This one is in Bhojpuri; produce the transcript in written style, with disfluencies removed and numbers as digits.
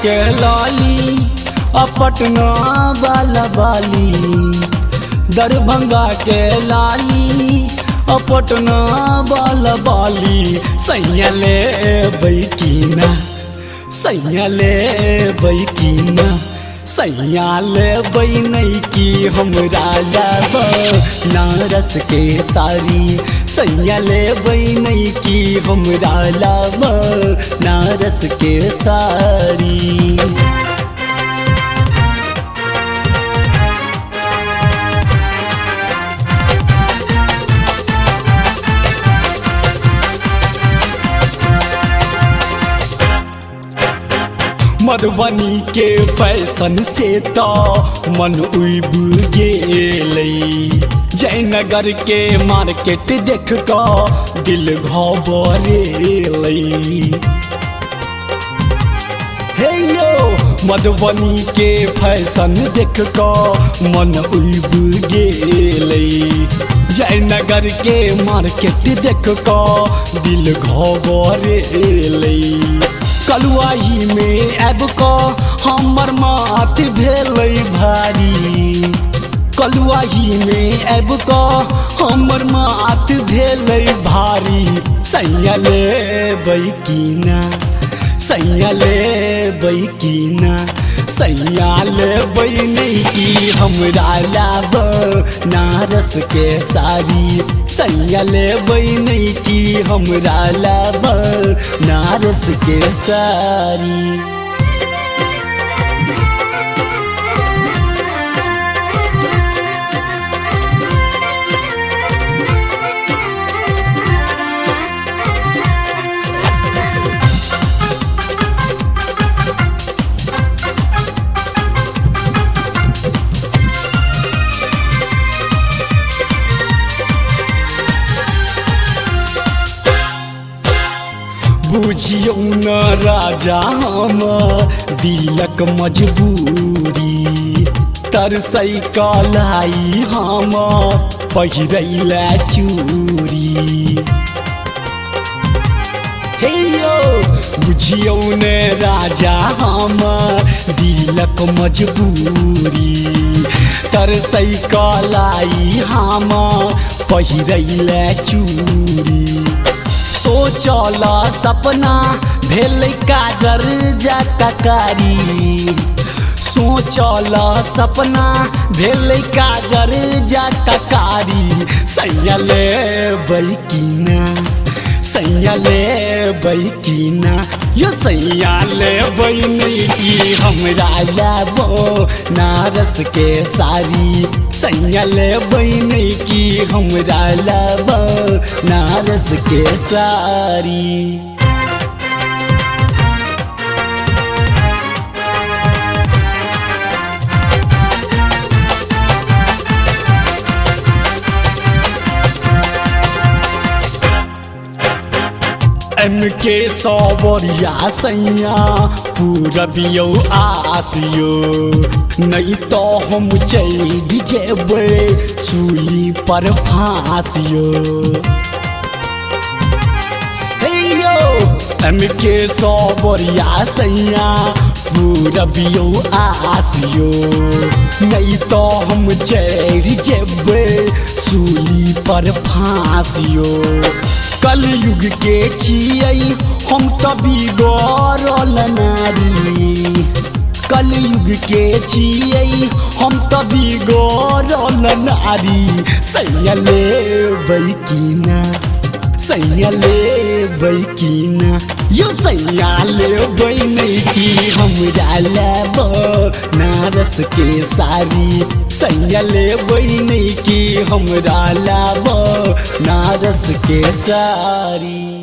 के लाली पटना वाला बाली, दरभंगा के लाली पटना वाला बाली। सैया ले बैकीना, सैया ले बैकीना, सैया ले बैनई की हमरा लाब नारस के सारी। सैया ले बैनई की हमरा लाब नारस के सारी। मधुबनी के फैशन से तो मन उब गेलै, जयनगर के मार्केट देख कर दिल घबरेलै। हे यो मधुबनी के फैशन देख कर मन उब गेलै, जयनगर के मार्केट देख कर दिल घबरेलै। कलुआही में आब कऽ हमर माथ भेलै भारी, कलुआही में आब कऽ हमर माथ भेलै भारी। सैया ले बैकीना, सैया ले बैकीना, सैया ले बैनई की हमरा लाब नारस के सारी। सैया ले बैनई की हमरा लाब नारस के सारी। बुझियौ न राजा हम दिलक मजबूरी, तरसै कलाई हम पहिरैला चूड़ी। हे यो बुझियौ न राजा हम दिलक मजबूरी, तरसै कलाई हम पहिरैला चूड़ी। सोचल सपना भेलै काजर जटकारी, सोचल सपना भेलै काजर जटकारी। सैया ले बैकीना, सैया ले बैकीना, यो सैया ले बैनई की हमरा लाबो नारस के सारी। सैया ले बैनई की हमरा लाबो नारस के सारी। के सवरिया सैया पूरबियो आसियो, नहीं तो हम चढ़ जेबै सूली पर फांसियो। हे यो के सवरिया सैया पूरबियो आसियो, नहीं तो हम चढ़ जेबै सूली पर फांसियो। कलयुग के छियै हम तऽ बिगड़ल नारी, कलयुग के छियै हम तऽ बिगड़ल नारी। सैया ले बैकीना, सैया ले बैकीना, यो सैया ले बैनई की हमरा लाब नारस के सारी। सैया ले बैनई की हमरा लाब नारस के सारी।